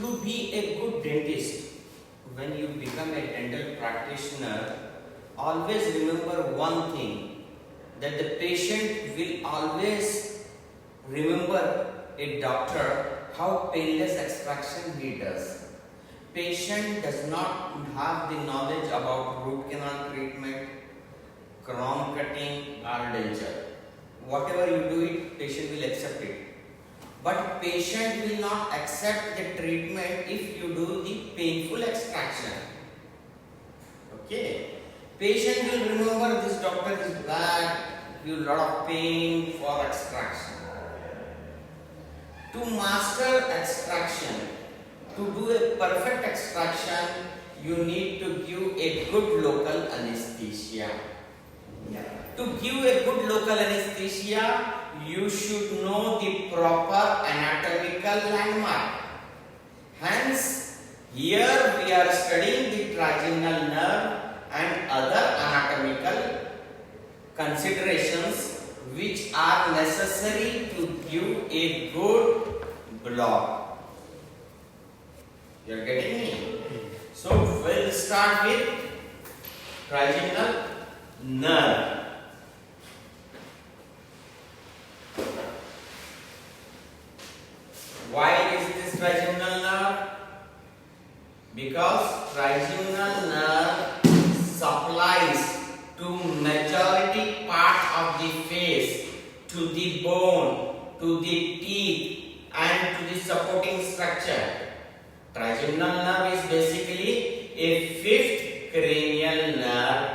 To be a good dentist, when you become a dental practitioner, always remember one thing, that the patient will always remember a doctor how painless extraction he does. Patient does not have the knowledge about root canal treatment, crown cutting or denture. Whatever you do it, patient will accept it. But patient will not accept the treatment if you do the painful extraction. Okay. Patient will remember this doctor is bad, give lot of pain for extraction. To master extraction, to do a perfect extraction, you need to give a good local anesthesia. To give a good local anesthesia, you should know the proper anatomical landmark. Hence, here we are studying the trigeminal nerve and other anatomical considerations which are necessary to give a good block. You are getting me? So, we'll start with trigeminal nerve. Why is this trigeminal nerve? Because trigeminal nerve supplies to majority part of the face, to the bone, to the teeth and to the supporting structure. Trigeminal nerve is basically a fifth cranial nerve,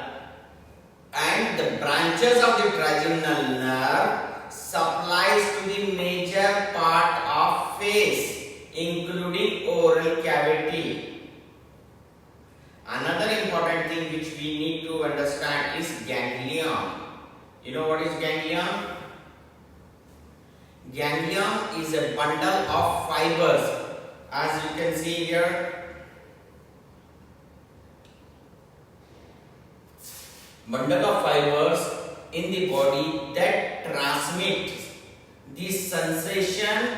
and the branches of the trigeminal nerve supplies to the major part of face, including oral cavity. Another important thing which we need to understand is ganglion. You know what is ganglion? Ganglion is a bundle of fibers. As you can see here, bundle of fibers in the body that transmit the sensation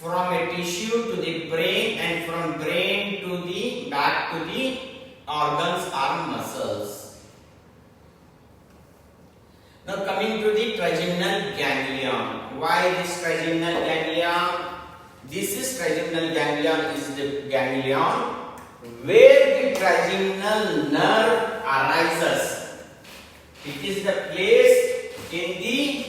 from a tissue to the brain and from brain to the back to the organs or muscles. Now coming to the trigeminal ganglion. Why this trigeminal ganglion? This is trigeminal ganglion is the ganglion where the trigeminal nerve arises. It is the place in the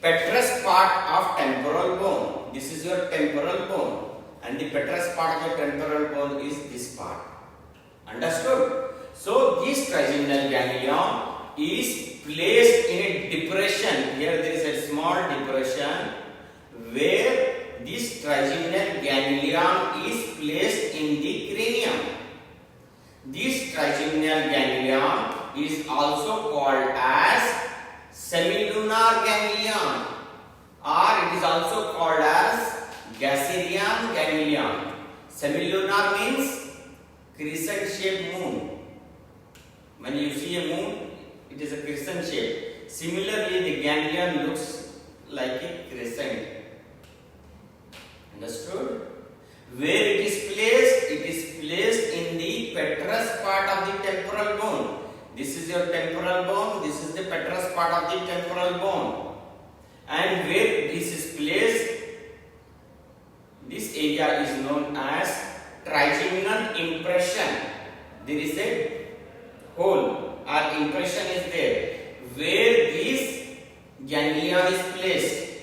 petrous part of temporal bone. This is your temporal bone, and the petrous part of the temporal bone is this part. Understood? So this trigeminal ganglion is placed in a depression. Here there is a small depression where this trigeminal ganglion is placed in the cranium. This trigeminal ganglion is also called as semilunar ganglion, or it is also called as Gasserian ganglion. Semilunar means crescent shaped moon. When you see a moon, it is a crescent shape. Similarly, the ganglion looks like a crescent. Understood? Where it is placed in the petrous part of the temporal bone. This is your temporal bone, this is the petrous part of the temporal bone. And where this is placed, this area is known as trigeminal impression. There is a hole or impression is there where this ganglion is placed,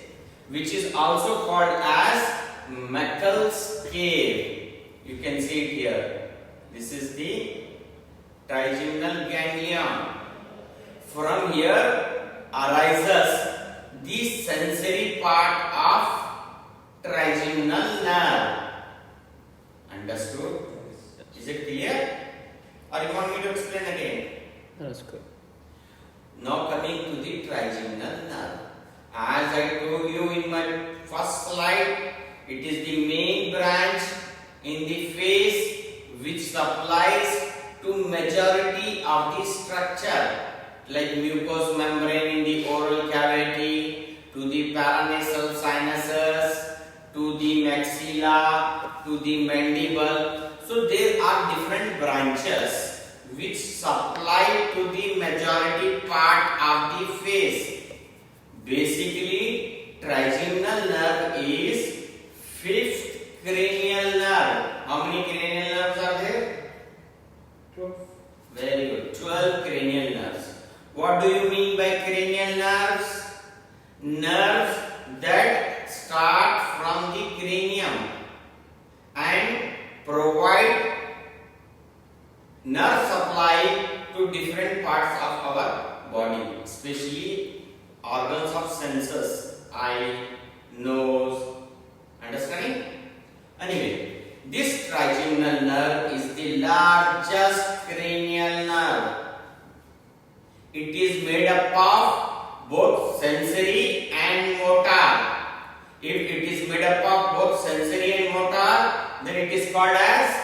which is also called as Meckel's cave. You can see it here. This is the trigeminal ganglion. From here arises the sensory part of trigeminal nerve. Understood? Is it clear? Or you want me to explain again? That's good. Now coming to the trigeminal nerve. As I told you in my first slide, it is the main branch in the face which supplies to majority of the structure like mucous membrane in the oral cavity, to the paranasal sinuses, to the maxilla, to the mandible. So there are different branches which supply to the majority part of the face. Basically, trigeminal nerve is fifth cranial nerve. How many cranial nerves are there? 12. Very good. 12 cranial nerves. What do you mean by cranial nerves? Nerves that start from the cranium and provide nerve supply to different parts of our body, especially organs of senses, eye, nose. Understanding? Anyway, this trigeminal nerve is the largest cranial nerve. It is made up of both sensory and motor. If it is made up of both sensory and motor, then it is called as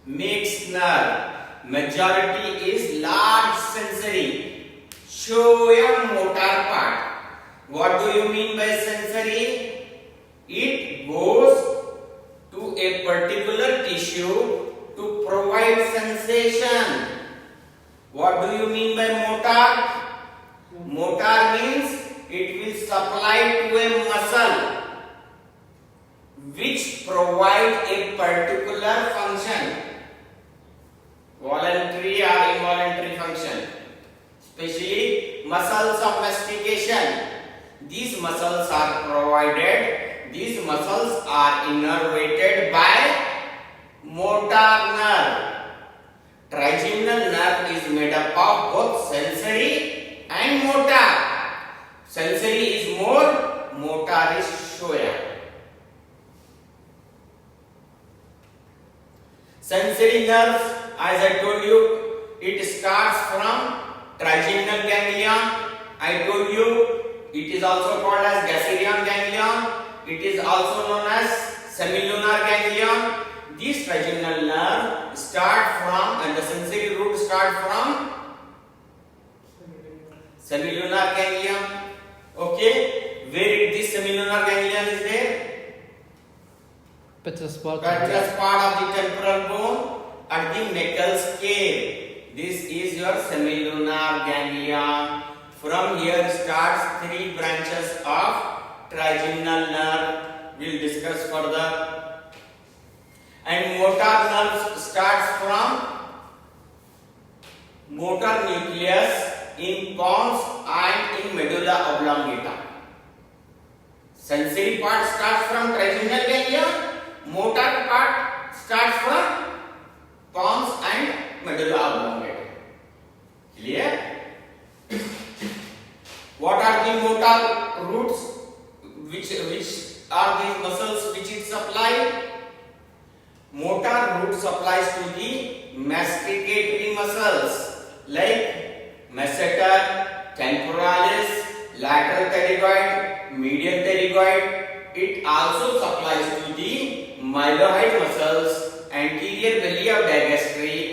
mixed nerve. Majority is large sensory, choia motor part. What do you mean by sensory? It goes to a particular tissue to provide sensation. What do you mean by motor? Motor means it will supply to a muscle which provide a particular function, voluntary or involuntary function, especially muscles of mastication. These muscles are provided, these muscles are innervated by motor nerve. Trigeminal nerve is made up of both sensory and motor. Sensory is more, motor is choia. Sensory nerves, as I told you, it starts from trigeminal ganglion. I told you it is also called as gasserion ganglion. It is also known as semilunar ganglion. These trigeminal nerve start from, and the sensory root start from semilunar ganglion. Okay, where this semilunar ganglion is there? Petrous part Part of the temporal bone at the Meckel's cave. This is your semilunar ganglion. From here starts three branches of trigeminal nerve. We'll discuss further. And motor nerves starts from motor nucleus in pons and in medulla oblongata. Sensory part starts from trigeminal ganglion. Motor part starts from pons and medulla oblongata. Clear? What are the motor roots? Which are these muscles which it supply? Motor root supplies to the masticatory muscles like masseter, temporalis, lateral pterygoid, medial pterygoid. It also supplies to the mylohyoid muscles, anterior belly of digastric,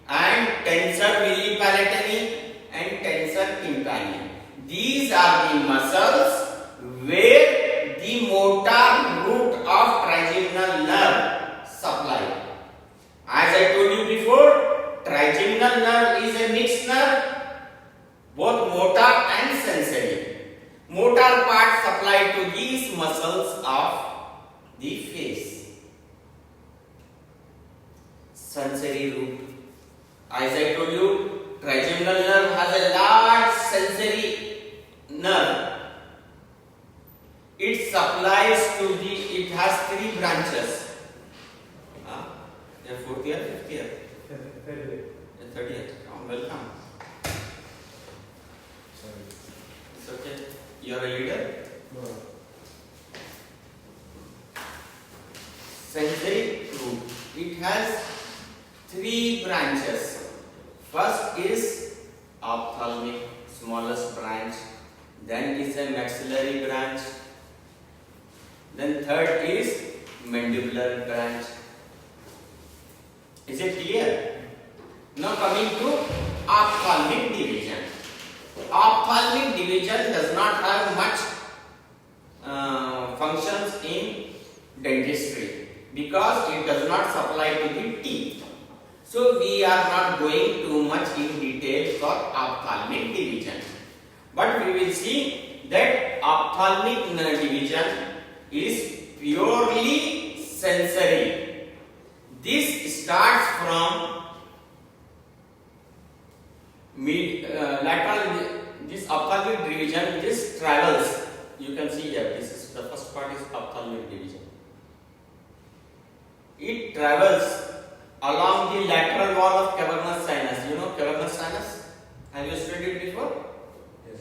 and tensor villi palatini and tensor tympani. These are the muscles where the motor root of trigeminal nerve supply. As I told you before, trigeminal nerve is a mixed nerve, both motor and sensory. Motor part supply to these muscles of the face. Sensory root. As I told you, trigeminal nerve has a large sensory nerve. It supplies to the, it has three branches. Fourth year, fifth year? Third year. Welcome. Sorry. It's okay. You are a leader? No. Sensory root. It has three branches. First is ophthalmic, smallest branch. Then is a maxillary branch. Then third is mandibular branch. Is it clear? Now coming to ophthalmic division. Ophthalmic division does not have much functions in dentistry. because it does not supply to the teeth. So we are not going too much in detail for ophthalmic division, but we will see that ophthalmic nerve division is purely sensory. This starts from lateral. This ophthalmic division, this travels. You can see here. This is the first part is ophthalmic division. It travels along the lateral wall of cavernous sinus. You know cavernous sinus? Have you studied before? Yes.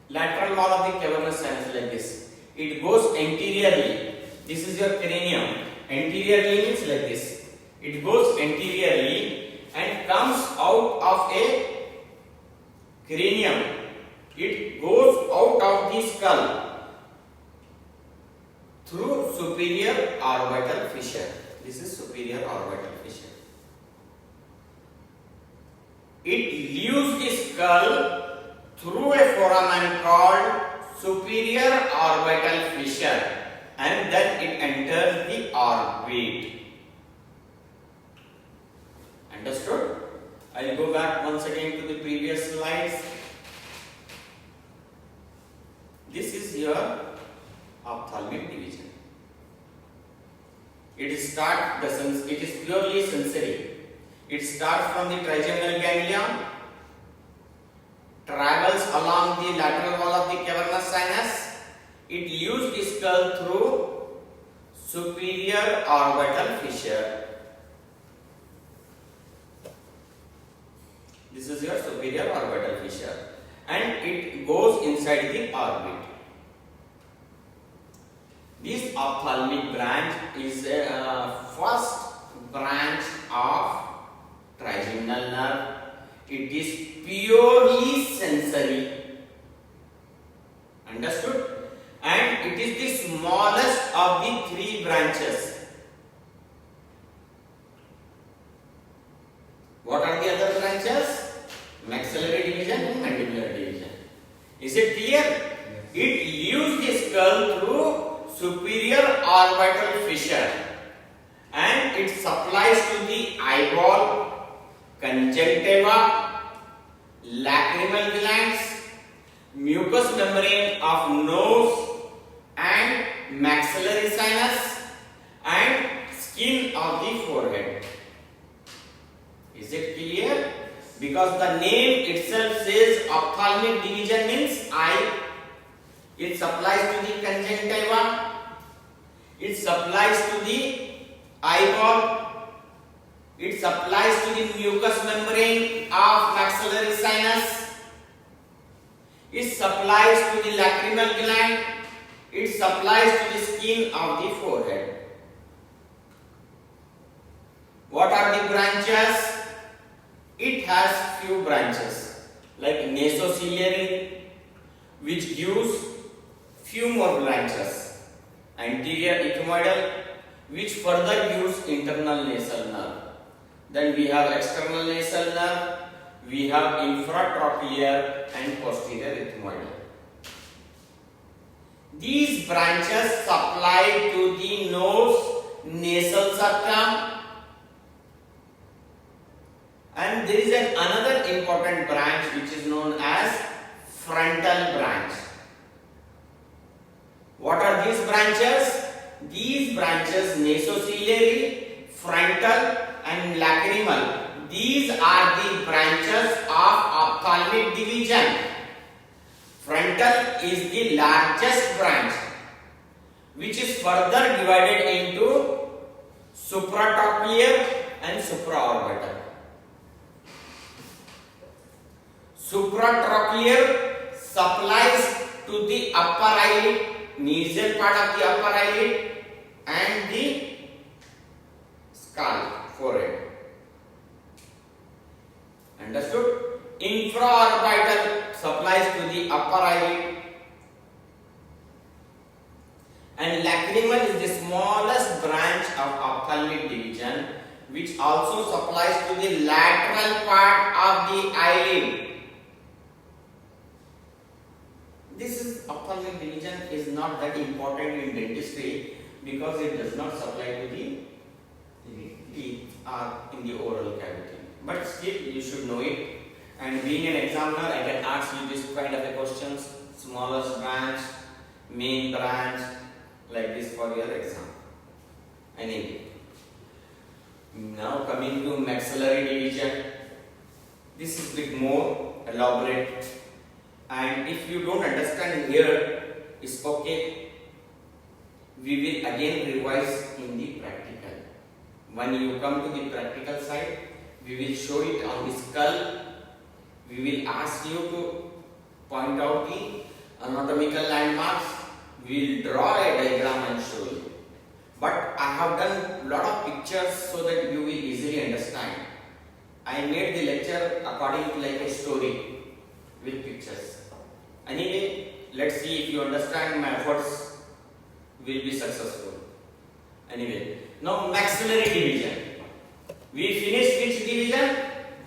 Lateral wall of the cavernous sinus like this. It goes anteriorly. This is your cranium. Anteriorly means like this. It goes anteriorly and comes out of a cranium. It goes out of the skull through superior orbital fissure. This is superior orbital fissure. It leaves the skull through a foramen called superior orbital fissure, and then it enters the orbit. Understood? I will go back once again to the previous slides. This is your ophthalmic division. It is purely sensory. It starts from the trigeminal ganglion, travels along the lateral wall of the cavernous sinus. It leaves the skull through superior orbital fissure. This is your superior orbital fissure, and it goes inside the orbit. This ophthalmic branch is a first branch of trigeminal nerve. It is purely sensory. Understood? And it is the smallest of the three branches. What are the other branches? Maxillary division and mandibular division. Is it clear? Yes. It leaves the skull through superior orbital fissure, and it supplies to the eyeball, conjunctiva, lacrimal glands, mucous membrane of nose and maxillary sinus, and skin of the forehead. Is it clear? Because the name itself says ophthalmic division means eye. It supplies to the conjunctiva, it supplies to the eyeball, it supplies to the mucous membrane of maxillary sinus, it supplies to the lacrimal gland, it supplies to the skin of the forehead. What are the branches? It has few branches like nasociliary, which gives few more branches. Anterior ethmoidal, which further gives internal nasal nerve. Then we have external nasal nerve, we have infratrochlear and posterior ethmoidal. These branches supply to the nose nasal septum, and there is another important branch which is known as frontal branch. What are these branches? These branches, nasociliary, frontal and lacrimal, these are the branches of ophthalmic division. Frontal is the largest branch, which is further divided into supratrochlear and supraorbital. Supratrochlear supplies to the upper eyelid, mesial part of the upper eyelid and the skull, forehead. Understood? Infraorbital supplies to the upper eyelid, and lacrimal is the smallest branch of ophthalmic division, which also supplies to the lateral part of the eyelid. This is ophthalmic division is not that important in dentistry, because it does not supply to the teeth or in the oral cavity. But still you should know it. And being an examiner, I can ask you this kind of a questions: smallest branch, main branch, like this for your exam. Anyway, now coming to maxillary division. This is bit more elaborate, and if you don't understand here, it's okay. We will again revise in the practical. When you come to the practical side, we will show it on the skull. We will ask you to point out the anatomical landmarks. We will draw a diagram and show you. But I have done lot of pictures so that you will easily understand. I made the lecture according to like a story with pictures. Anyway, let's see if you understand my efforts will be successful. Anyway, now maxillary division. We finished which division?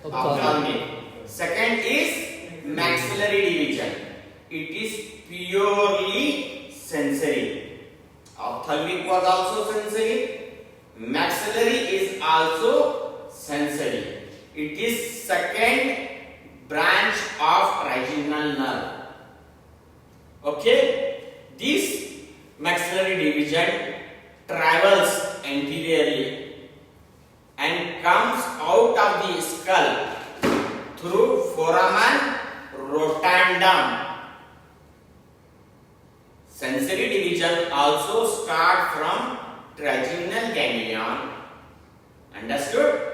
Ophthalmic. Second is maxillary division. It is purely sensory. Ophthalmic was also sensory. Maxillary is also sensory. It is second branch of trigeminal nerve. Okay, this maxillary division travels anteriorly and comes out of the skull through foramen rotundum. Sensory division also start from trigeminal ganglion. Understood?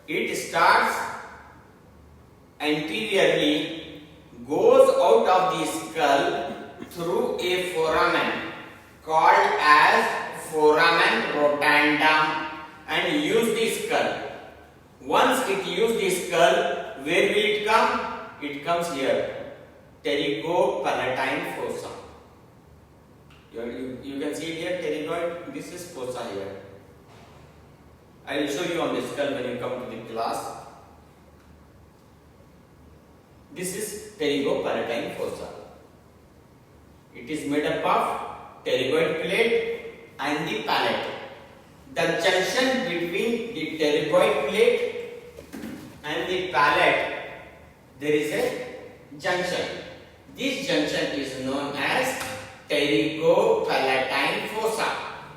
It starts anteriorly, goes out of the skull through a foramen called as foramen rotundum and use the skull. Once it use the skull, where will it come? It comes here, pterygopalatine fossa. You can see it here, pterygoid. This is fossa here. I will show you on the skull when you come to the class. This is pterygopalatine fossa. It is made up of pterygoid plate and the palate. The junction between the pterygoid plate and the palate, there is a junction. This junction is known as pterygopalatine fossa.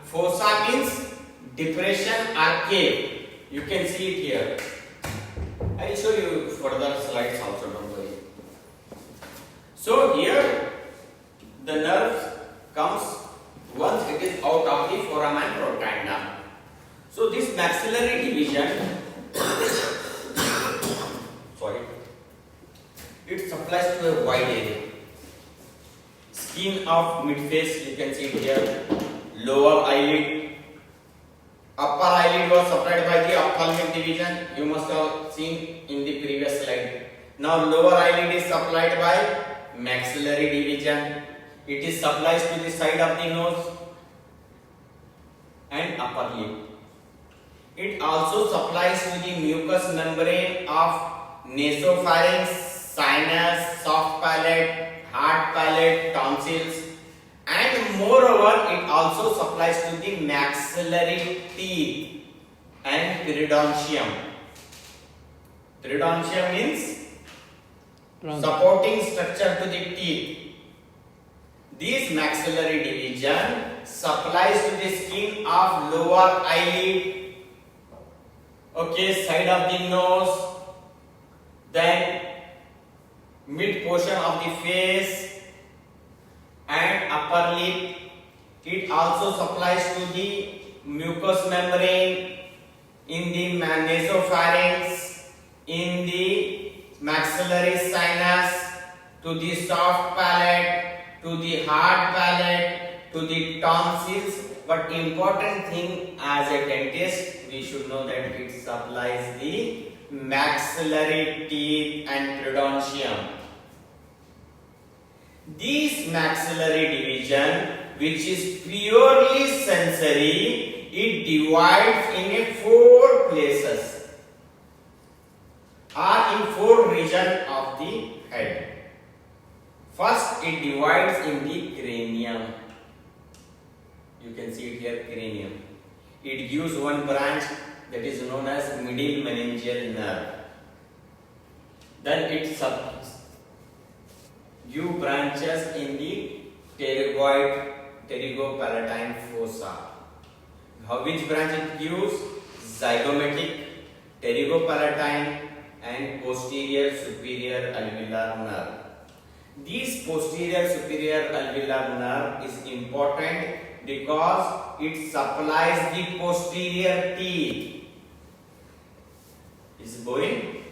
Fossa means depression or cave. You can see it here. I will show you further slides also, don't worry. So here the nerve comes once it is out of the foramen rotundum. So this maxillary division it supplies to a wide area. Skin of midface, you can see it here. Lower eyelid. Upper eyelid was supplied by the ophthalmic division. You must have seen in the previous slide. Now lower eyelid is supplied by maxillary division. It is supplies to the side of the nose and upper lip. It also supplies to the mucous membrane of nasopharynx, sinus, soft palate, hard palate, tonsils, and moreover it also supplies to the maxillary teeth and periodontium. Periodontium means supporting structure to the teeth. This maxillary division supplies to the skin of lower eyelid, okay, side of the nose, then mid portion of the face and upper lip. It also supplies to the mucous membrane in the nasopharynx, in the maxillary sinus, to the soft palate, to the hard palate, to the tonsils. But important thing, as a dentist, we should know that it supplies the maxillary teeth and periodontium. This maxillary division, which is purely sensory, it divides in 4 places or in 4 regions of the head. First, it divides in the cranium. You can see it here, cranium. It gives one branch that is known as middle meningeal nerve. Then it gives branches in the pterygopalatine fossa. Which branch it gives? Zygomatic, pterygopalatine and posterior superior alveolar nerve. This posterior superior alveolar nerve is important because it supplies the posterior teeth. Is it boring?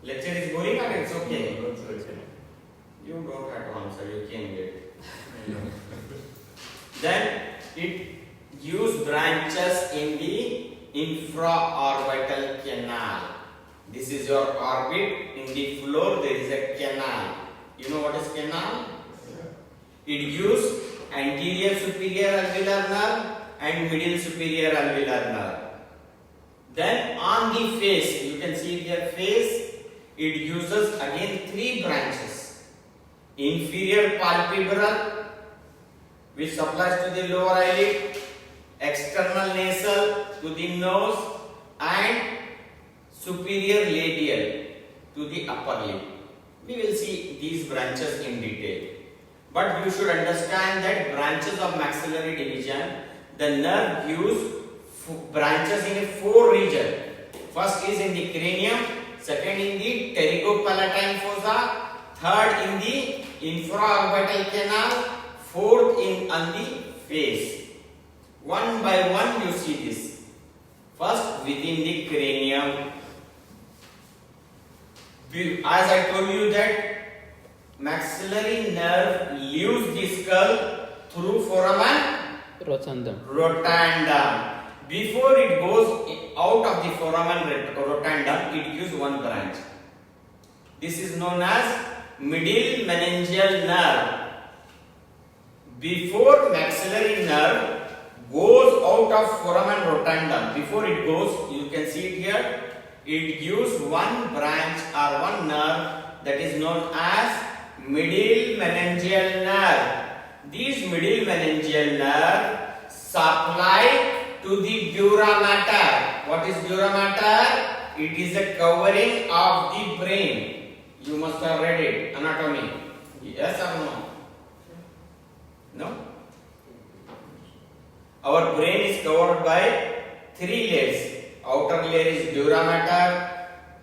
Lecture is boring or it's okay? You don't have to answer, you can get. Then it gives branches in the infraorbital canal. This is your orbit. In the floor there is a canal. You know what is canal? It gives anterior superior alveolar nerve and middle superior alveolar nerve. Then on the face, you can see here face, it uses again 3 branches. Inferior palpebral, which supplies to the lower eyelid, external nasal to the nose, and superior labial to the upper lip. We will see these branches in detail. But you should understand that branches of maxillary division, the nerve gives branches in a 4 regions. First is in the cranium, second in the pterygopalatine fossa, third in the infraorbital canal, fourth on the face. One by one you see this. First within the cranium. As I told you that maxillary nerve leaves the skull through foramen rotundum. Before it goes out of the foramen rotundum, it gives one branch. This is known as middle meningeal nerve. Before maxillary nerve goes out of foramen rotundum, before it goes, you can see it here, it gives one branch or one nerve that is known as middle meningeal nerve. These middle meningeal nerve supply to the dura mater. What is dura mater? It is a covering of the brain. You must have read it, anatomy. Yes or no? No? Our brain is covered by 3 layers. Outer layer is dura mater,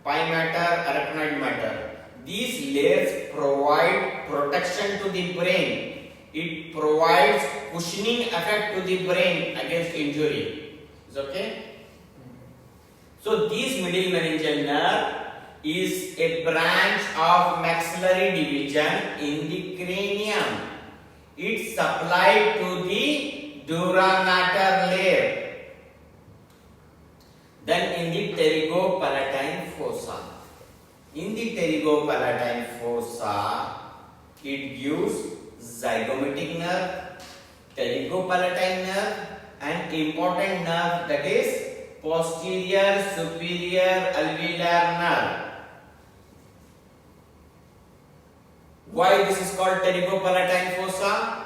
pia mater, arachnoid mater. These layers provide protection to the brain. It provides cushioning effect to the brain against injury. Is okay? So this middle meningeal nerve is a branch of maxillary division in the cranium. It supplied to the dura mater layer. Then in the pterygopalatine fossa. In the pterygopalatine fossa, it gives zygomatic nerve, pterygopalatine nerve, and important nerve, that is posterior superior alveolar nerve. Why this is called pterygopalatine fossa?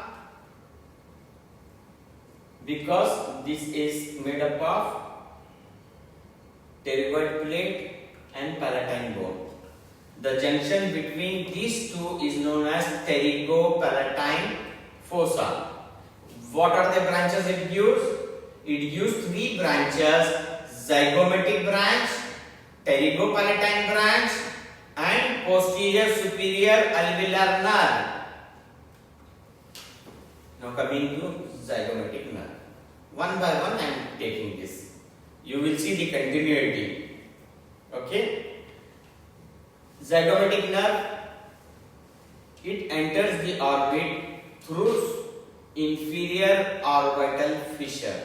Because this is made up of pterygoid plate and palatine bone. The junction between these two is known as pterygopalatine fossa. What are the branches it gives? It gives 3 branches: zygomatic branch, pterygopalatine branch, and posterior superior alveolar nerve. Now coming to zygomatic nerve. One by one I am taking this. You will see the continuity. Okay? Zygomatic nerve, it enters the orbit through inferior orbital fissure.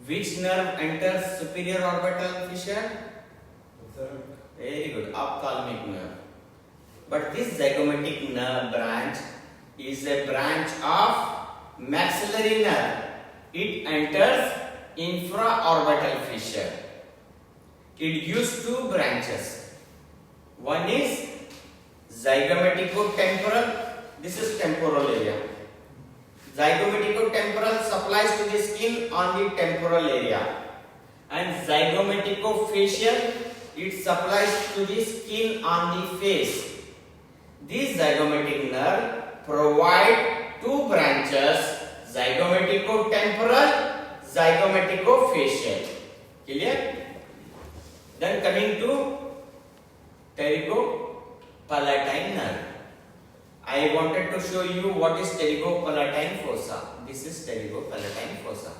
Which nerve enters superior orbital fissure? Very good, ophthalmic nerve. But this zygomatic nerve branch is a branch of maxillary nerve. It enters infraorbital fissure. It gives 2 branches. One is zygomatico-temporal. This is temporal area. Zygomaticotemporal supplies to the skin on the temporal area, and zygomaticofacial it supplies to the skin on the face. These zygomatic nerve provide two branches, zygomaticotemporal, zygomaticofacial. Clear? Then coming to pterygopalatine nerve. I wanted to show you what is pterygopalatine fossa. This is pterygopalatine fossa.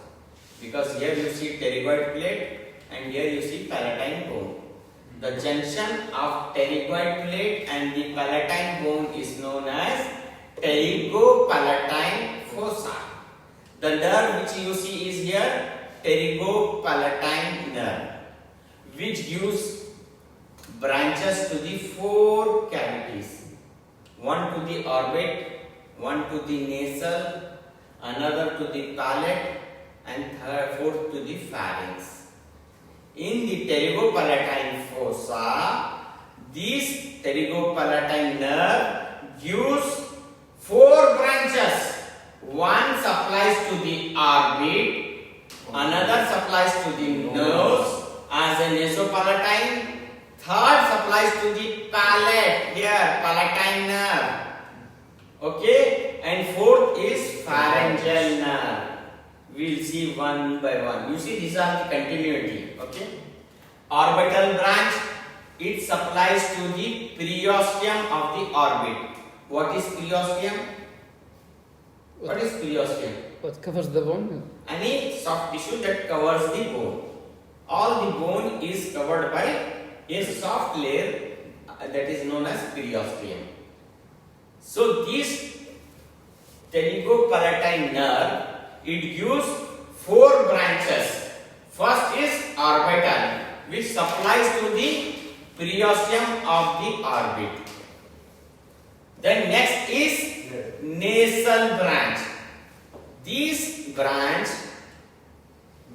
Because here you see pterygoid plate and here you see palatine bone. The junction of pterygoid plate and the palatine bone is known as pterygopalatine fossa. The nerve which you see is here pterygopalatine nerve, which gives branches to the four cavities. One to the orbit, one to the nasal, another to the palate, and fourth to the pharynx. In the pterygopalatine fossa, this pterygopalatine nerve gives four branches. One supplies to the orbit, another supplies to the nose as a nasopalatine, third supplies to the palate, here palatine nerve, okay, and fourth is pharyngeal nerve. We will see one by one. You see, these are the continuity, okay. Orbital branch, it supplies to the periosteum of the orbit. What is periosteum? What is periosteum? What covers the bone? Any soft tissue that covers the bone. All the bone is covered by a soft layer that is known as periosteum. So this pterygopalatine nerve, it gives four branches. First is orbital, which supplies to the periosteum of the orbit. Then next is nasal branch. This branch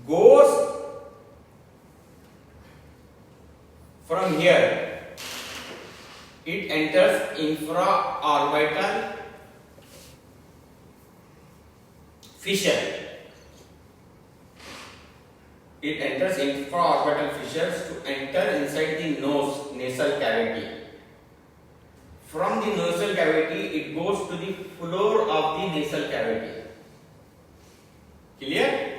goes from here. It enters infraorbital fissure. It enters infraorbital fissures to enter inside the nose, nasal cavity. From the nasal cavity, it goes to the floor of the nasal cavity. Clear?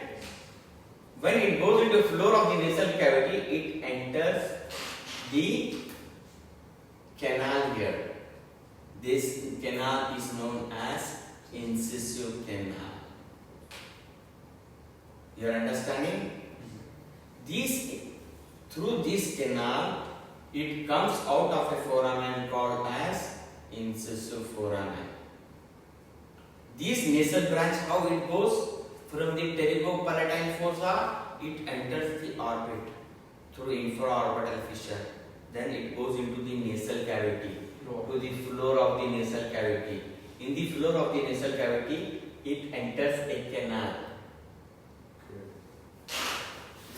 When it goes into the floor of the nasal cavity, it enters the canal here. This canal is known as incisive canal. You are understanding? Through this canal, it comes out of a foramen called as incisive foramen. This nasal branch, how it goes? From the pterygopalatine fossa, it enters the orbit through infraorbital fissure. Then it goes into the nasal cavity, to the floor of the nasal cavity. In the floor of the nasal cavity, it enters a canal.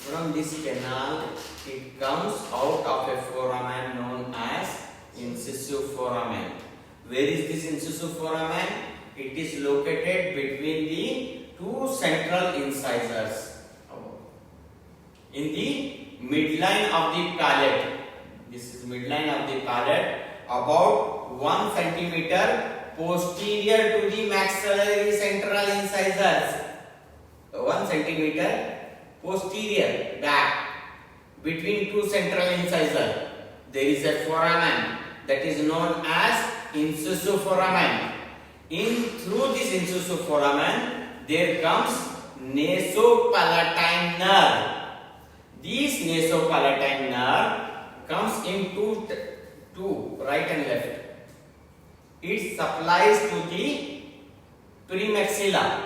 From this canal, it comes out of a foramen known as incisive foramen. Where is this incisive foramen? It is located between the two central incisors. In the midline of the palate. This is midline of the palate, about 1 centimeter posterior to the maxillary central incisors. 1 centimeter posterior, back, between two central incisors, there is a foramen that is known as incisive foramen. Through this incisive foramen, there comes nasopalatine nerve. This nasopalatine nerve comes in two, right and left. It supplies to the premaxilla.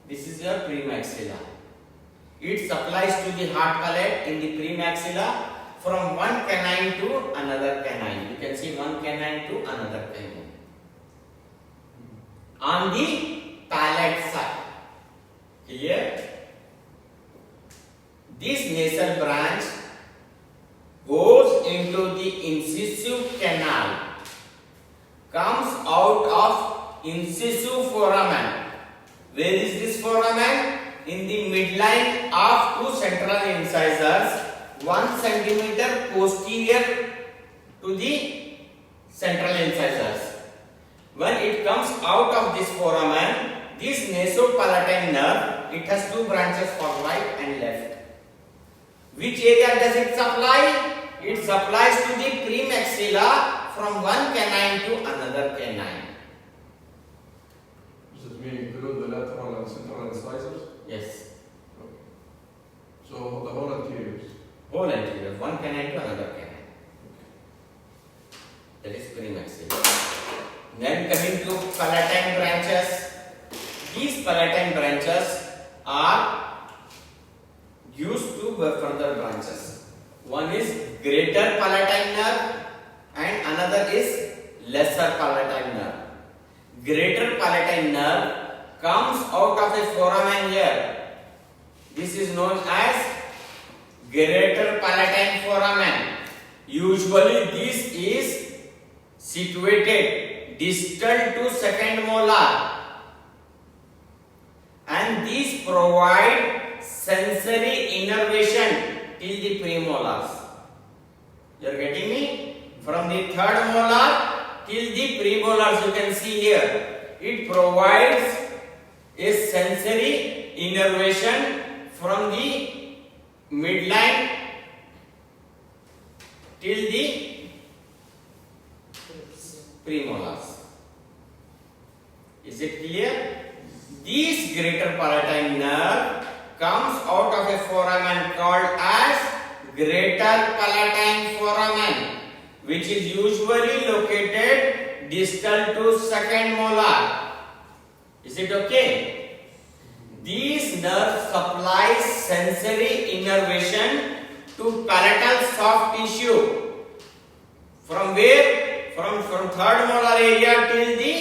This is your premaxilla. It supplies to the hard palate in the premaxilla from one canine to another canine. You can see one canine to another canine. On the palate side. Here, this nasal branch goes into the incisive canal, comes out of incisive foramen, Where is this foramen? In the midline of two central incisors, 1 centimeter posterior to the central incisors. When it comes out of this foramen, this nasopalatine nerve, it has two branches for right and left. Which area does it supply? It supplies to the premaxilla from one canine to another canine. Does it mean below the lateral and central incisors? Yes. Okay. So the whole anteriors. Whole anterior, one canine to another canine. That is premaxilla. Then coming to palatine branches. These palatine branches are used to further branches. One is greater palatine nerve and another is lesser palatine nerve. Greater palatine nerve comes out of a foramen here. This is known as greater palatine foramen. Usually this is situated distal to second molar, and these provide sensory innervation till the premolars. You are getting me? From the third molar till the premolars, you can see here. It provides a sensory innervation from the midline till the premolars. Is it clear? This greater palatine nerve comes out of a foramen called as greater palatine foramen, which is usually located distal to second molar. Is it okay? These nerves supply sensory innervation to palatal soft tissue. From where? From third molar area till the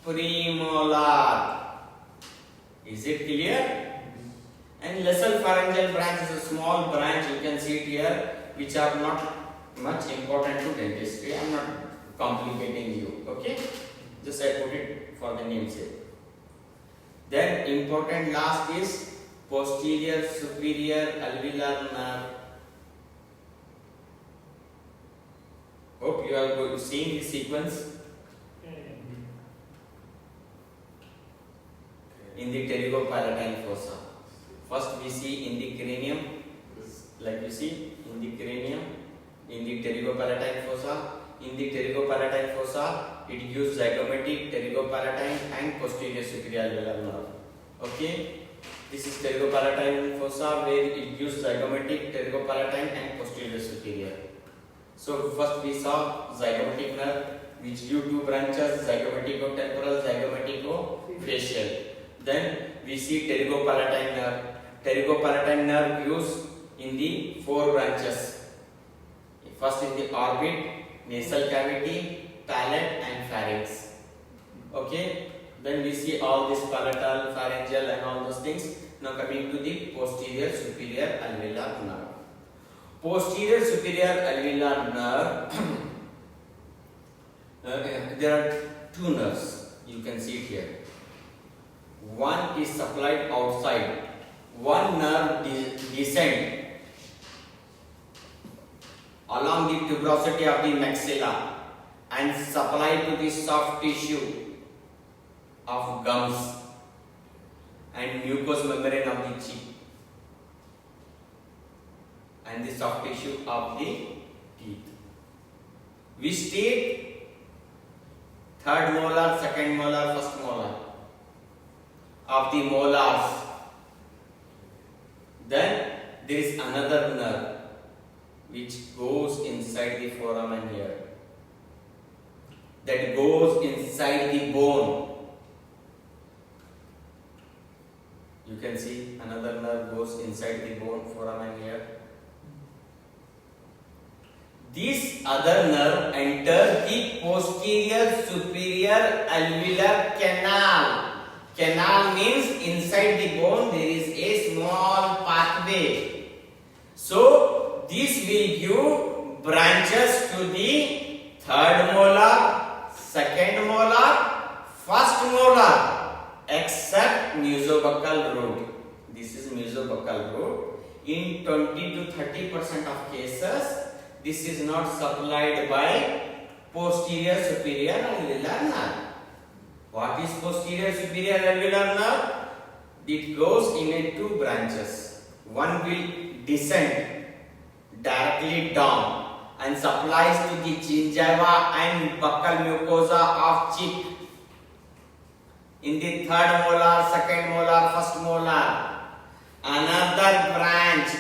premolar. Is it clear? And lesser pharyngeal branch is a small branch, you can see it here, which are not much important to dentistry. I am not complicating you, okay? Just I put it for the namesake. Then important last is posterior superior alveolar nerve. Hope you are seeing the sequence. In the pterygopalatine fossa. First we see in the cranium, like you see in the cranium, in the pterygopalatine fossa. In the pterygopalatine fossa, it gives zygomatic, pterygopalatine and posterior superior alveolar nerve. Okay, this is pterygopalatine fossa where it gives zygomatic, pterygopalatine and posterior superior. So first we saw zygomatic nerve, which give two branches, zygomatico-temporal, zygomatico-facial. Then we see pterygopalatine nerve. Pterygopalatine nerve gives in the four branches. First in the orbit, nasal cavity, palate and pharynx. Okay. Then we see all this palatal, pharyngeal and all those things. Now coming to the posterior superior alveolar nerve. Posterior superior alveolar nerve. There are two nerves. You can see it here. One is supplied outside. One nerve descends along the tuberosity of the maxilla and supplied to the soft tissue of gums and mucous membrane of the cheek and the soft tissue of the teeth. We state third molar, second molar, first molar of the molars. Then there is another nerve which goes inside the foramen here, that goes inside the bone. You can see another nerve goes inside the bone, foramen here. This other nerve enters the posterior superior alveolar canal. Canal means inside the bone there is a small pathway. So this will give branches to the third molar, second molar, first molar. except mesobuccal root. This is mesobuccal root. In 20 to 30% of cases, this is not supplied by posterior superior alveolar nerve. What is posterior superior alveolar nerve? It goes in two branches. One will descend directly down and supplies to the gingiva and buccal mucosa of cheek. In the third molar, second molar, first molar. Another branch,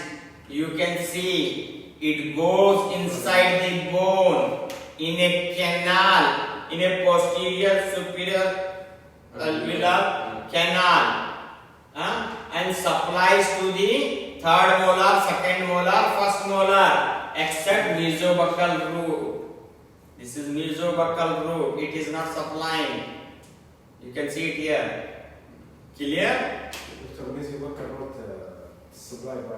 you can see it goes inside the bone in a canal, in a posterior superior alveolar canal, and supplies to the third molar, second molar, first molar, except mesobuccal root. This is mesobuccal root. It is not supplying. You can see it here. Clear? Dr. Mesobuccal root supplied by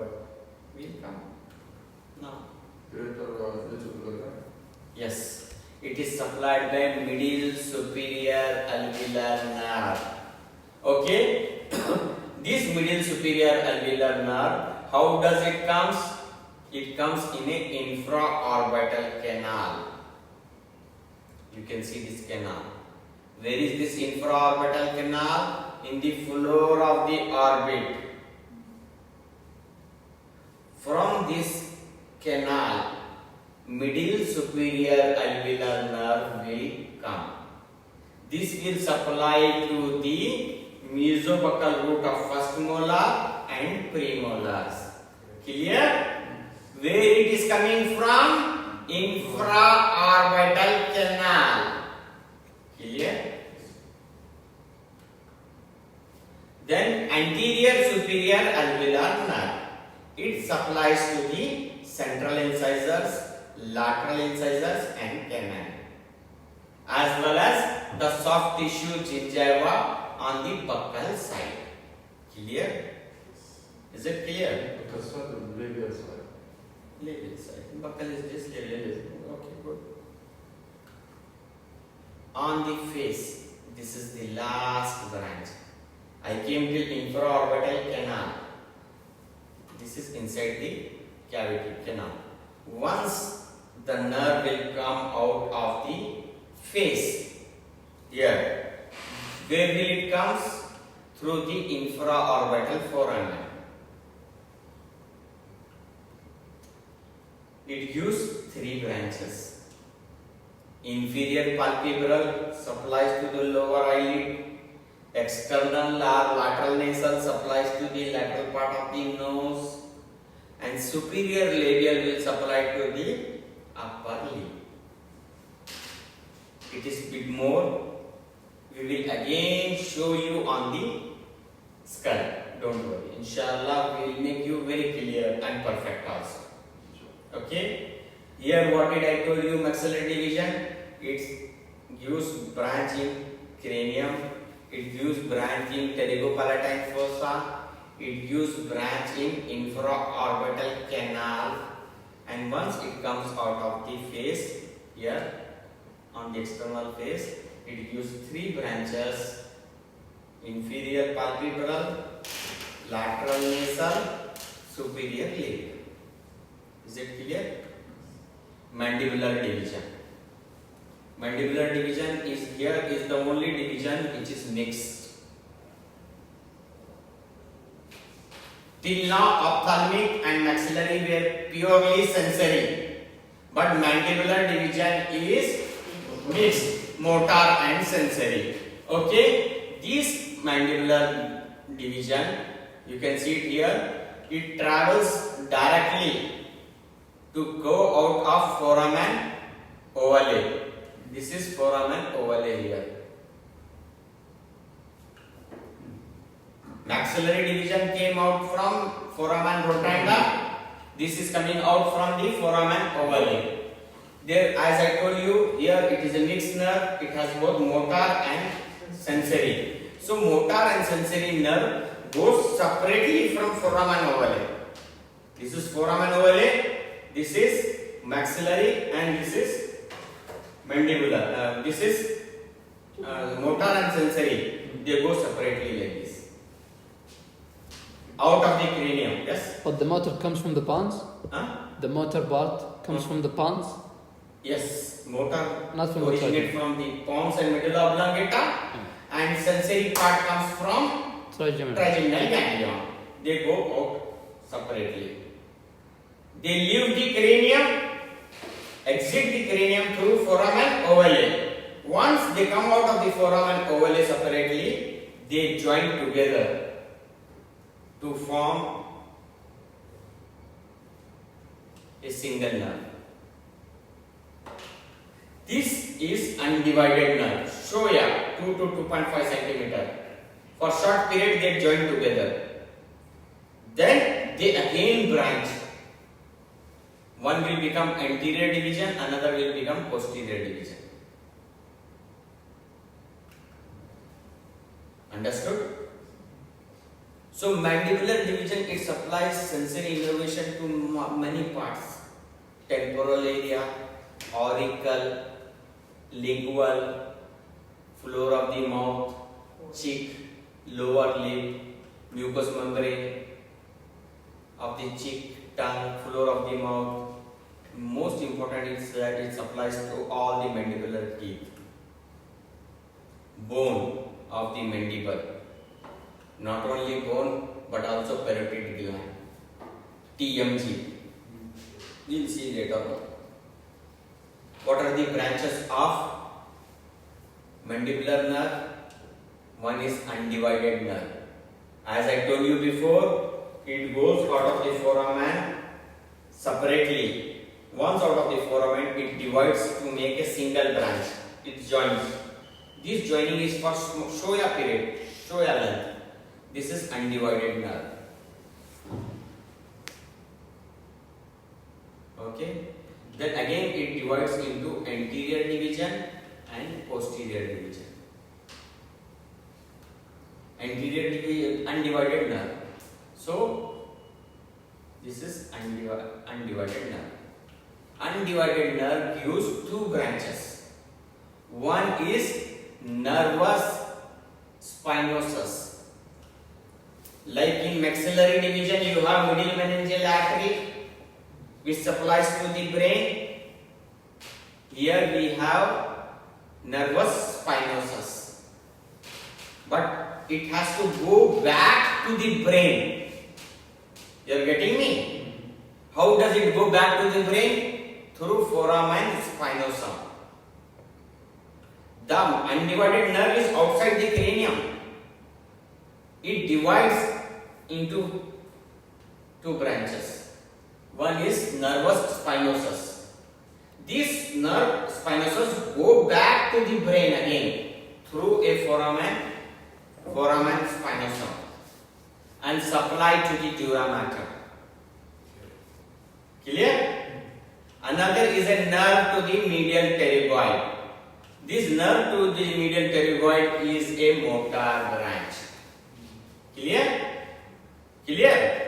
Will come. No. Greater Yes. It is supplied by middle superior alveolar nerve. Okay. This middle superior alveolar nerve, how does it comes? It comes in a infraorbital canal. You can see this canal. Where is this infraorbital canal? In the floor of the orbit. From this canal, middle superior alveolar nerve will come. This will supply to the mesobuccal root of first molar and premolars. Clear? Where it is coming from? Infraorbital canal. Clear? Then anterior superior alveolar nerve. It supplies to the central incisors, lateral incisors and canine, as well as the soft tissue gingiva on the buccal side. Clear? Is it clear? Because not the labial side. Labial side. Buccal is this, labial is. Okay, good. On the face, this is the last branch. I came till infraorbital canal. This is inside the cavity canal. Once the nerve will come out of the face, here, where will it comes? Through the infraorbital foramen. It gives three branches. Inferior palpebral supplies to the lower eyelid. External or lateral nasal supplies to the lateral part of the nose, and superior labial will supply to the upper lip. It is bit more. We will again show you on the skull. Don't worry. Inshallah, we will make you very clear and perfect also. Okay. Here, what did I told you? Maxillary division. It gives branch in cranium. It gives branch in pterygopalatine fossa. It gives branch in infraorbital canal. And once it comes out of the face, here on the external face, it gives three branches: inferior palpebral, lateral nasal, superior labial. Is it clear? Mandibular division. Mandibular division is here is the only division which is mixed. Till now, ophthalmic and maxillary were purely sensory, but mandibular division is mixed, motor and sensory. Okay, this mandibular division, you can see it here. It travels directly to go out of foramen ovale. This is foramen ovale here. Maxillary division came out from foramen rotunda. This is coming out from the foramen ovale. There, as I told you, here it is a mixed nerve. It has both motor and sensory. So motor and sensory nerve goes separately from foramen ovale. This is foramen ovale. This is maxillary, and this is mandibular. This is motor and sensory. They go separately like this. Out of the cranium, yes? But the motor comes from the pons? Huh? The motor part comes from the pons? Yes, motor Not from the originate from the pons and medulla oblongata, and sensory part comes from Trigeminal. trigeminal ganglion. They go out separately. They leave the cranium, exit the cranium through foramen ovale. Once they come out of the foramen ovale separately, they join together to form a single nerve. This is undivided nerve. Shoya 2 to 2.5 centimeter. For short period they join together. Then they again branch. One will become anterior division, another will become posterior division. Understood? So mandibular division, it supplies sensory innervation to many parts. Temporal area, auricle, lingual, floor of the mouth, cheek, lower lip, mucous membrane of the cheek, tongue, floor of the mouth. Most important is that it supplies to all the mandibular teeth. Bone of the mandible. Not only bone but also parotid gland. TMG. We will see later on. What are the branches of mandibular nerve? One is undivided nerve. As I told you before, it goes out of the foramen separately. Once out of the foramen, it divides to make a single branch. It joins. This joining is for Shoya period, Shoya length. This is undivided nerve. Okay. Then again it divides into anterior division and posterior division. Anterior division, undivided nerve. So this is undivided nerve. Undivided nerve gives two branches. One is nervus spinosus. Like in maxillary division, you have middle meningeal artery which supplies to the brain. Here we have nervus spinosus. But it has to go back to the brain. You are getting me? How does it go back to the brain? Through foramen spinosum. The undivided nerve is outside the cranium. It divides into two branches. One is nervus spinosus. This nerve spinosus go back to the brain again through a foramen spinosum and supply to the dura mater. Clear? Another is a nerve to the medial pterygoid. This nerve to the medial pterygoid is a motor branch. Clear? Clear?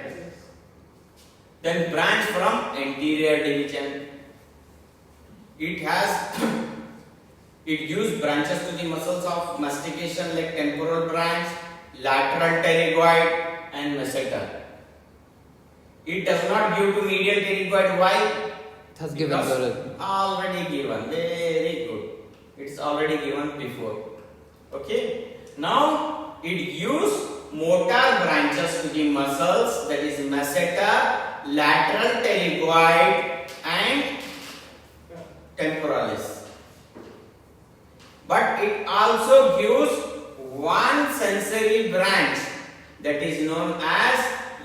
Then branch from anterior division. It gives branches to the muscles of mastication like temporal branch, lateral pterygoid and masseter. It does not give to medial pterygoid. Why? It has given already. Already given. Very good. It's already given before. Okay. Now it gives motor branches to the muscles, that is masseter, lateral pterygoid and temporalis. But it also gives one sensory branch that is known as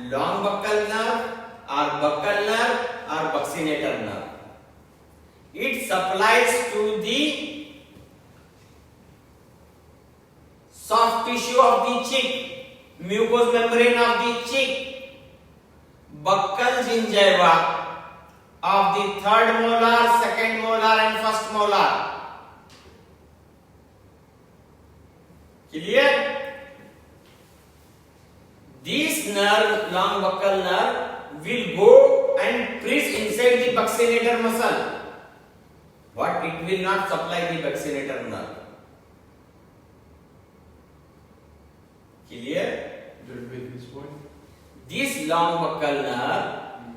long buccal nerve or buccal nerve or buccinator nerve. It supplies to the soft tissue of the cheek, mucous membrane of the cheek, buccal gingiva of the third molar, second molar and first molar. Clear? This nerve, long buccal nerve, will go and press inside the buccinator muscle, but it will not supply the buccinator nerve. point? This long buccal nerve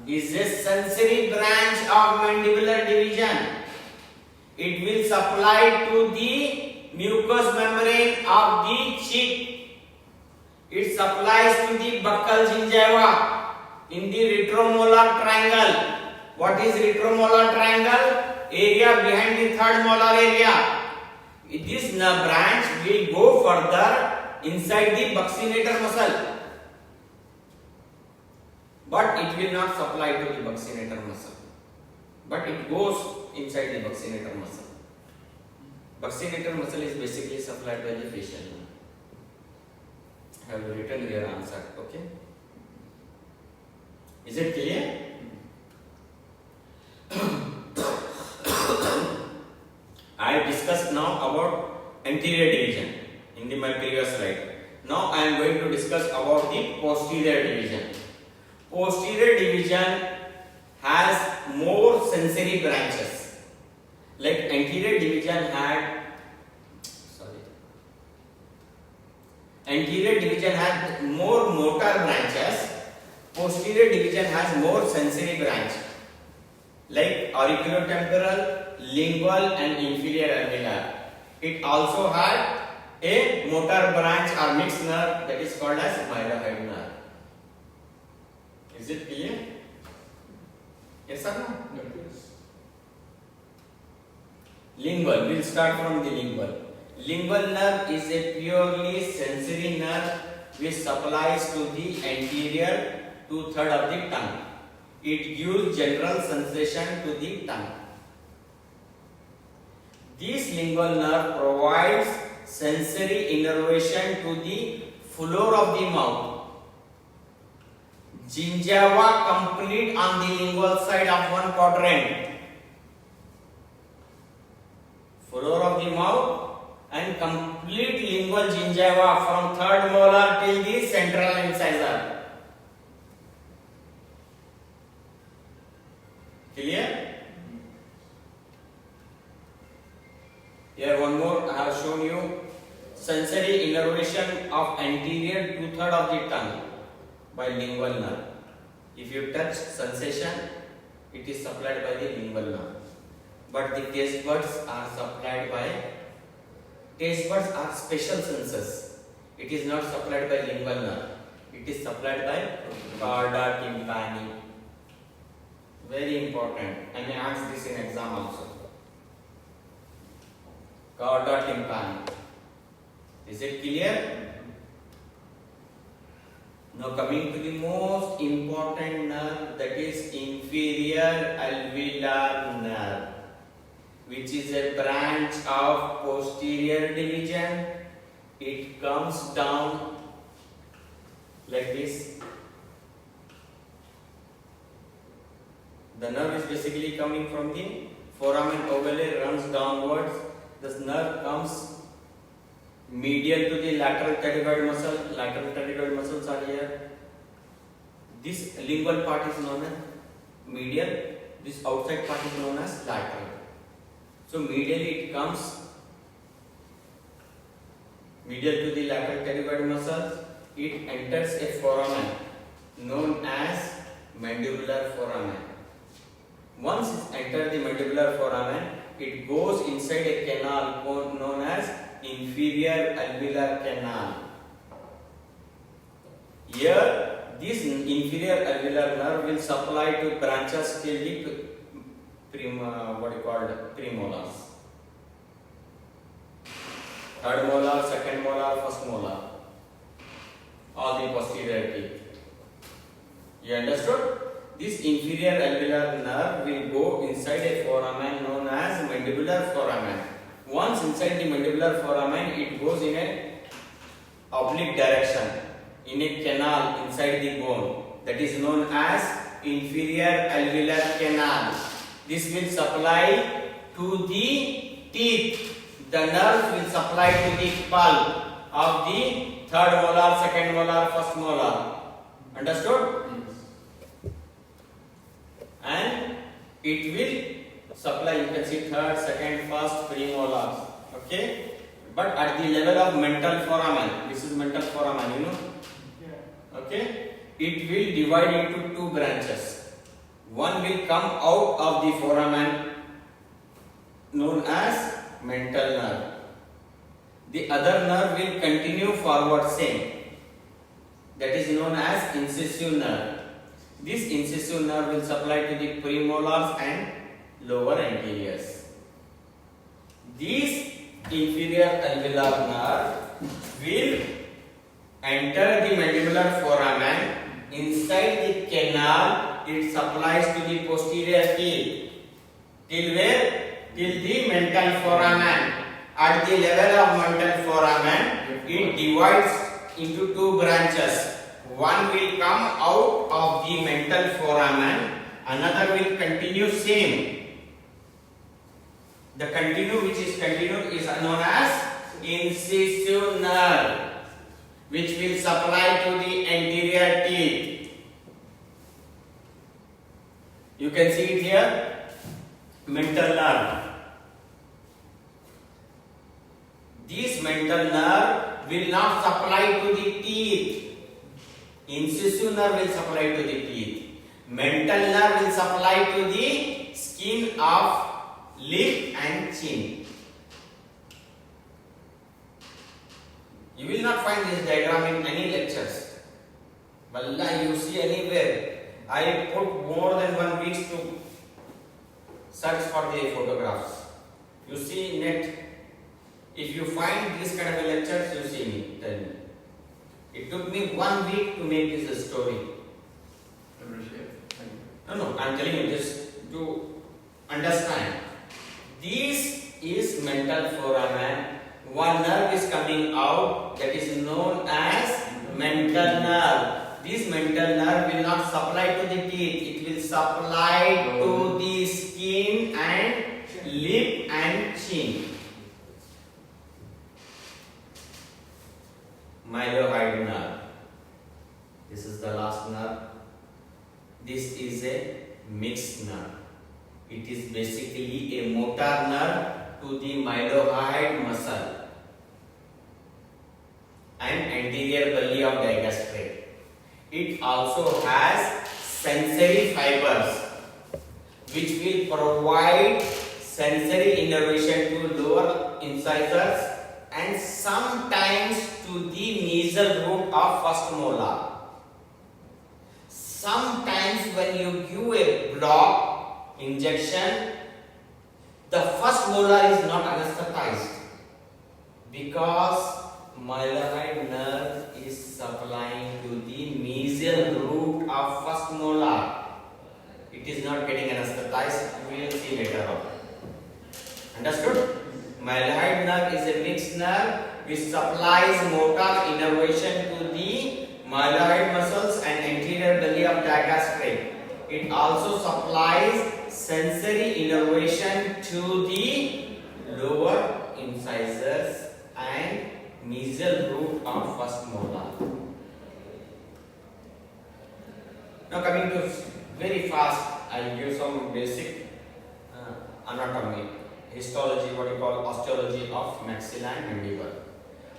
is a sensory branch of mandibular division. It will supply to the mucous membrane of the cheek. It supplies to the buccal gingiva in the retromolar triangle. What is retromolar triangle? Area behind the third molar area. This nerve branch will go further inside the buccinator muscle. But it will not supply to the buccinator muscle. But it goes inside the buccinator muscle. Buccinator muscle is basically supplied by the facial nerve. I have written your answer, okay? Is it clear? I discussed now about anterior division in my previous slide. Now I am going to discuss about the posterior division. Posterior division has more sensory branches. Like anterior division had more motor branches. Posterior division has more sensory branch. Like auriculotemporal, lingual and inferior alveolar. It also had a motor branch or mixed nerve that is called as mylohyoid nerve. Is it clear? Yes or no? Yes. Lingual. We'll start from the lingual. Lingual nerve is a purely sensory nerve which supplies to the anterior 2/3 of the tongue. It gives general sensation to the tongue. This lingual nerve provides sensory innervation to the floor of the mouth. Gingiva complete on the lingual side of one quadrant. Floor of the mouth and complete lingual gingiva from third molar till the central incisor. Clear? Here one more I have shown you sensory innervation of anterior 2/3 of the tongue by lingual nerve. If you touch sensation, it is supplied by the lingual nerve. But the taste buds are supplied by, taste buds are special senses. It is not supplied by lingual nerve. It is supplied by chorda tympani. Very important. I may ask this in exam also. Chorda tympani. Is it clear? Now coming to the most important nerve, that is inferior alveolar nerve, which is a branch of posterior division. It comes down like this. The nerve is basically coming from the foramen ovale, runs downwards. This nerve comes medial to the lateral pterygoid muscle. Lateral pterygoid muscles are here. This lingual part is known as medial. This outside part is known as lateral. So medially it comes medial to the lateral pterygoid muscles. It enters a foramen known as mandibular foramen. Once it enters the mandibular foramen, it goes inside a canal known as inferior alveolar canal. Here, this inferior alveolar nerve will supply to branches till the premolars. Third molar, second molar, first molar. All the posterior teeth. You understood? This inferior alveolar nerve will go inside a foramen known as mandibular foramen. Once inside the mandibular foramen, it goes in a oblique direction, in a canal inside the bone, that is known as inferior alveolar canal. This will supply to the teeth. The nerve will supply to the pulp of the third molar, second molar, first molar. Understood? And it will supply, you can see third, second, first, premolars. Okay? But at the level of mental foramen, this is mental foramen, you know? Okay, it will divide into two branches. One will come out of the foramen known as mental nerve. The other nerve will continue forward same. That is known as incisive nerve. This incisive nerve will supply to the premolars and lower anteriors. These inferior alveolar nerve will enter the mandibular foramen. Inside the canal, it supplies to the posterior teeth. Till where? Till the mental foramen. At the level of mental foramen, it divides into two branches. One will come out of the mental foramen, another will continue same. The which is continued is known as incisive nerve, which will supply to the anterior teeth. You can see it here, mental nerve. This mental nerve will not supply to the teeth. Incisive nerve will supply to the teeth. Mental nerve will supply to the skin of lip and chin. You will not find this diagram in any lectures. Wallah, you see anywhere. I put more than 1 week to search for the photographs. You see net. If you find this kind of lectures, you see me. Tell me. It took me 1 week to make this story. Appreciate. Thank you. No, I am telling you just to understand. This is mental foramen. One nerve is coming out, that is known as mental nerve. This mental nerve will not supply to the teeth. It will supply to the skin and lip and chin. Mylohyoid nerve. This is the last nerve. This is a mixed nerve. It is basically a motor nerve to the mylohyoid muscle and anterior belly of digastric. It also has sensory fibers which will provide sensory innervation to lower incisors and sometimes to the nasal root of first molar. Sometimes when you give a block injection, the first molar is not anesthetized because mylohyoid nerve is supplying to the mesial root of first molar. It is not getting anesthetized. We will see later on. Understood? Mylohyoid nerve is a mixed nerve which supplies motor innervation to the mylohyoid muscles and anterior belly of digastric. It also supplies sensory innervation to the lower incisors and mesial root of first molar. Now coming to very fast, I will give some basic anatomy, histology, what you call osteology of maxilla and mandible.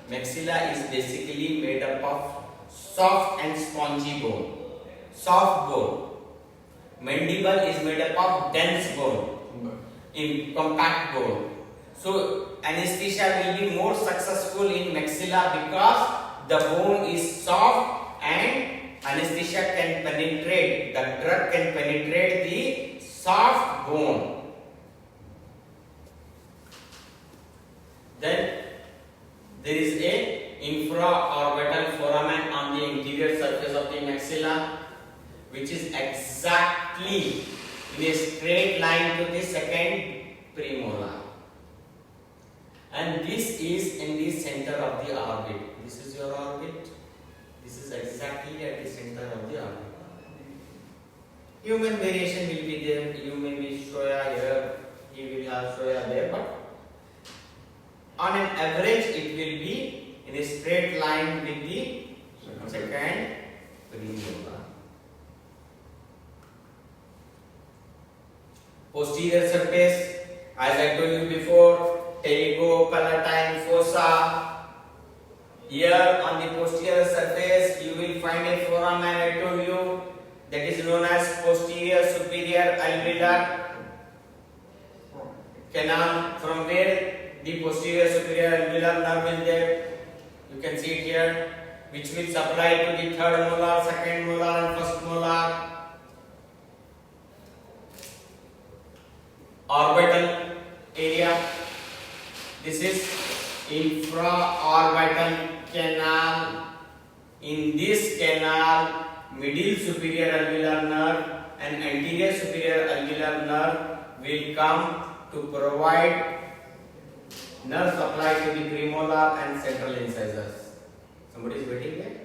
Maxilla is basically made up of soft and spongy bone, soft bone. Mandible is made up of dense bone, in compact bone. So anesthesia will be more successful in maxilla because the bone is soft and anesthesia can penetrate, the drug can penetrate the soft bone. Then there is a infraorbital foramen on the interior surface of the maxilla, which is exactly in a straight line to the second premolar. And this is in the center of the orbit. This is your orbit. This is exactly at the center of the orbit. Human variation will be there. You may be Shoya here, he will have Shoya there, but on an average it will be in a straight line with the second premolar. Posterior surface, as I told you before, pterygopalatine fossa Here on the posterior surface, you will find a foramen I told you, that is known as posterior superior alveolar canal, from where the posterior superior alveolar nerve is there. You can see it here, which will supply to the third molar, second molar, and first molar. Orbital area. This is infraorbital canal. In this canal, middle superior alveolar nerve and anterior superior alveolar nerve will come to provide nerve supply to the premolar and central incisors. Somebody is waiting there?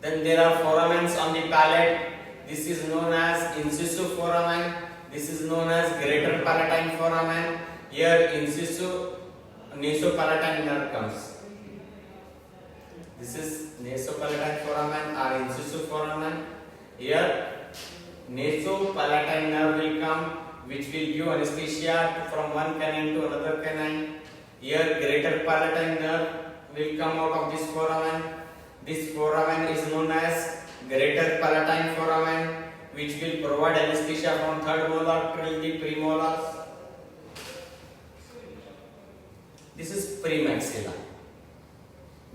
Then there are foramens on the palate. This is known as incisive foramen. This is known as greater palatine foramen. Here incisive nasopalatine nerve comes. This is nasopalatine foramen or incisive foramen. Here nasopalatine nerve will come, which will give anesthesia from one canine to another canine. Here greater palatine nerve will come out of this foramen. This foramen is known as greater palatine foramen, which will provide anesthesia from third molar till the premolars. This is premaxilla.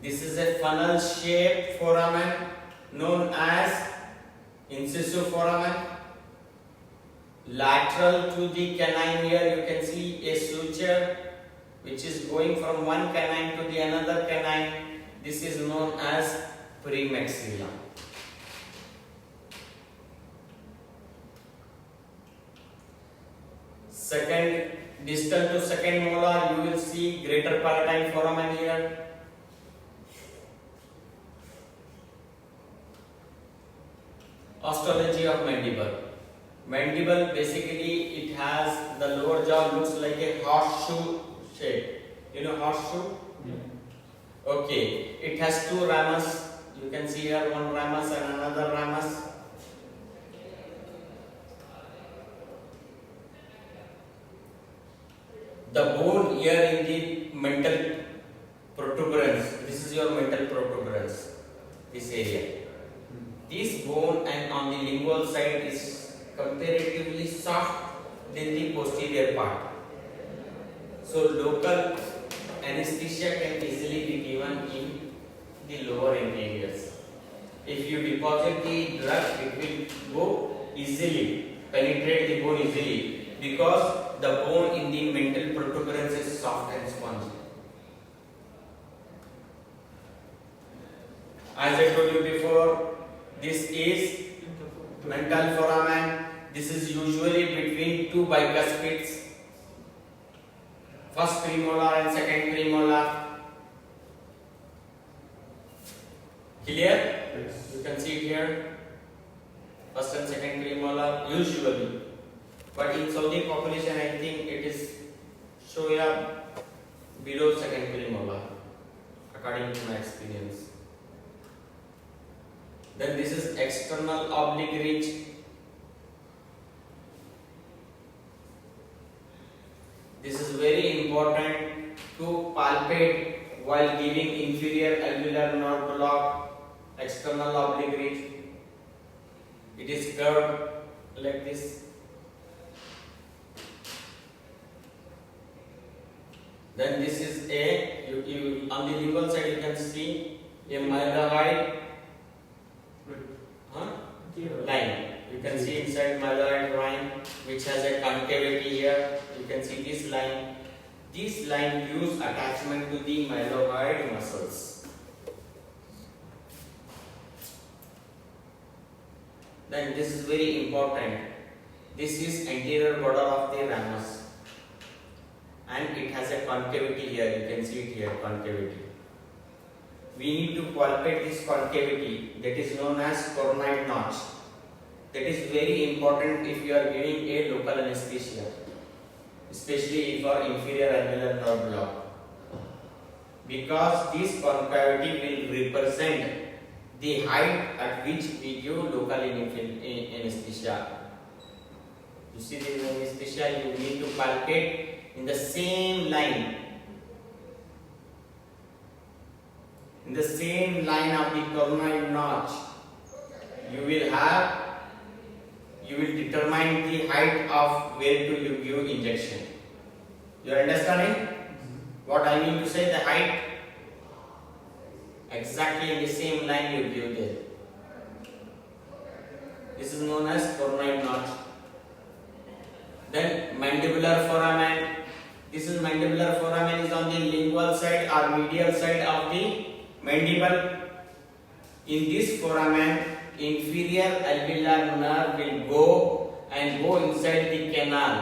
This is a funnel shaped foramen known as incisive foramen. Lateral to the canine, here you can see a suture which is going from one canine to the another canine. This is known as premaxilla. Second, distal to second molar, you will see greater palatine foramen here. Osteology of mandible. Mandible, basically it has, the lower jaw looks like a horseshoe shape. You know horseshoe? Yeah. Okay, it has two ramus. You can see here one ramus and another ramus. The bone here in the mental protuberance, this is your mental protuberance, this area. This bone and on the lingual side is comparatively soft than the posterior part. So local anesthesia can easily be given in the lower interiors. If you deposit the drug, it will go easily, penetrate the bone easily, because the bone in the mental protuberance is soft and spongy. As I told you before, this is mental foramen. This is usually between two bicuspids, first premolar and second premolar. Clear? Yes. You can see it here. First and second premolar usually. But in Saudi population, I think it is showing up below second premolar, according to my experience. Then this is external oblique ridge. This is very important to palpate while giving inferior alveolar nerve block. External oblique ridge. It is curved like this. Then this is a, on the lingual side you can see a mylohyoid line. You can see inside mylohyoid line, which has a concavity here. You can see this line. This line gives attachment to the mylohyoid muscles. Then this is very important. This is anterior border of the ramus. And it has a concavity here, you can see it here, concavity. We need to palpate this concavity, that is known as cornoid notch. That is very important if you are giving a local anesthesia, especially for inferior alveolar nerve block. Because this concavity will represent the height at which we give local anesthesia. You see this anesthesia, you need to palpate in the same line the same line of the coronoid notch, you will determine the height of where to you give injection. You are understanding what I mean to say? The height exactly in the same line you give there. This is known as coronoid notch. Then mandibular foramen. This is mandibular foramen is on the lingual side or medial side of the mandible. In this foramen, inferior alveolar nerve will go inside the canal.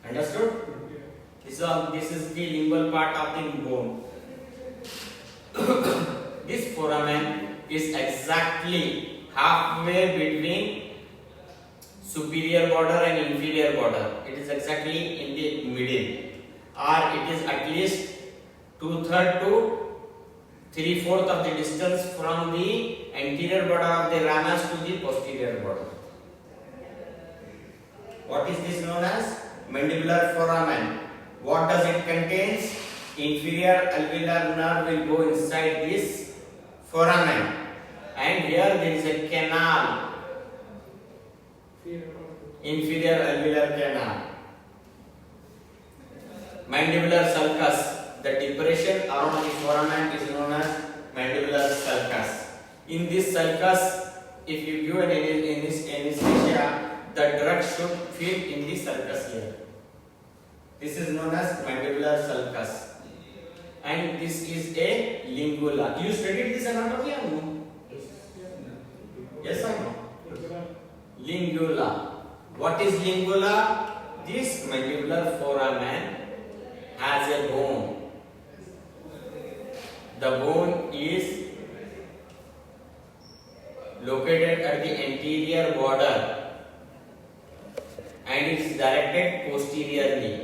Understood? This is the lingual part of the bone. This foramen is exactly halfway between superior border and inferior border. It is exactly in the middle, or it is at least 2/3 to 3/4 of the distance from the anterior border of the ramus to the posterior border. What is this known as? Mandibular foramen. What does it contain? Inferior alveolar nerve will go inside this foramen, and here there is a canal. Inferior alveolar canal. Mandibular sulcus. The depression around the foramen is known as mandibular sulcus. In this sulcus, if you give an anesthesia, the drug should fit in the sulcus here. This is known as mandibular sulcus. And this is a lingula. You studied this anatomy or no? Yes or no? Lingula. What is lingula? This mandibular foramen has a bone. The bone is located at the anterior border and it is directed posteriorly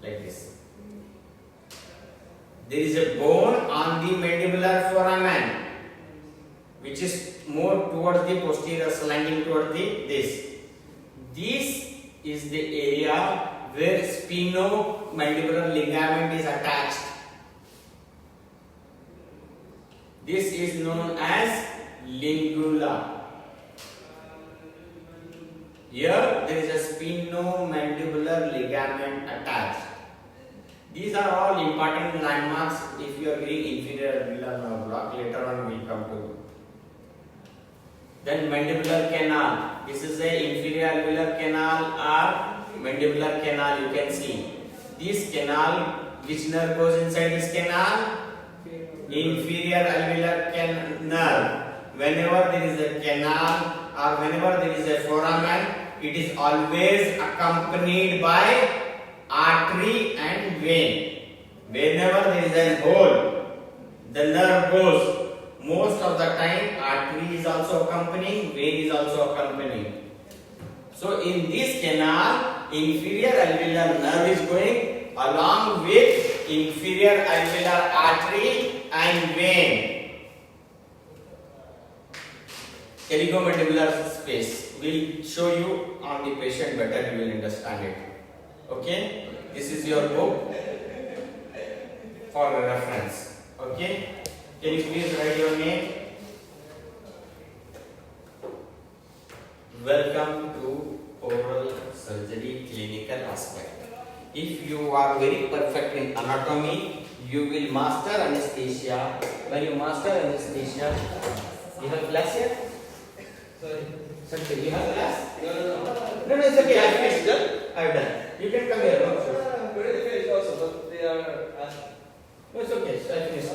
like this. There is a bone on the mandibular foramen which is more towards the posterior, slanting towards this. This is the area where spinomandibular ligament is attached. This is known as lingula. Here there is a spinomandibular ligament attached. These are all important landmarks if you are doing inferior alveolar nerve block. Later on we will come to. Then mandibular canal. This is a inferior alveolar canal or mandibular canal. You can see this canal. Which nerve goes inside this canal? Inferior alveolar nerve. Whenever there is a canal or whenever there is a foramen, it is always accompanied by artery and vein. Whenever there is a hole, the nerve goes. Most of the time, artery is also accompanying, vein is also accompanying. So, in this canal, inferior alveolar nerve is going along with inferior alveolar artery and vein. Pterygomandibular space will show you on the patient better, you will understand it. Okay, this is your book for reference. Okay, can you please write your name? Welcome to oral surgery clinical aspect. If you are very perfect in anatomy, you will master anesthesia. When you master anesthesia, you have class here? Sorry, you have class? No, it's okay. I finished done. I've done. You can come here. No, Finished also, but they are asked. no, it's okay. I finished.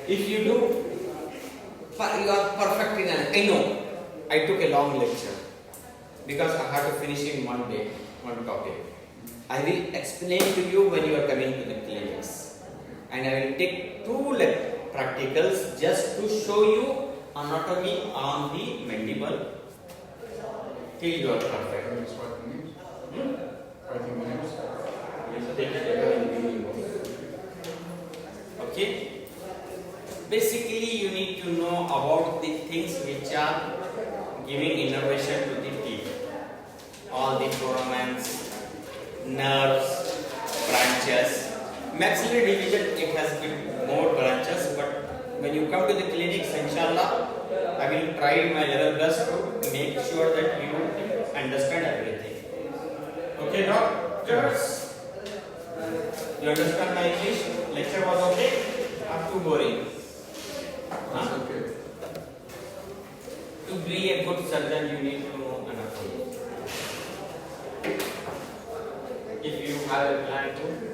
If you do, you are perfect in an. I know. I took a long lecture because I had to finish in one day, one topic. I will explain to you when you are coming to the clinics, and I will take 2 practicals just to show you anatomy on the mandible till you are perfect. Okay. Basically, you need to know about the things which are giving innervation to the teeth. All the foramens, nerves, branches. maxillary division, it has bit more branches, but when you come to the clinics, inshallah, I will try my level best to make sure that you understand everything. Okay, doctors? You understand my English? Lecture was okay? Or too boring? Huh? Okay. To be a good surgeon, you need to know anatomy. If you have a plan to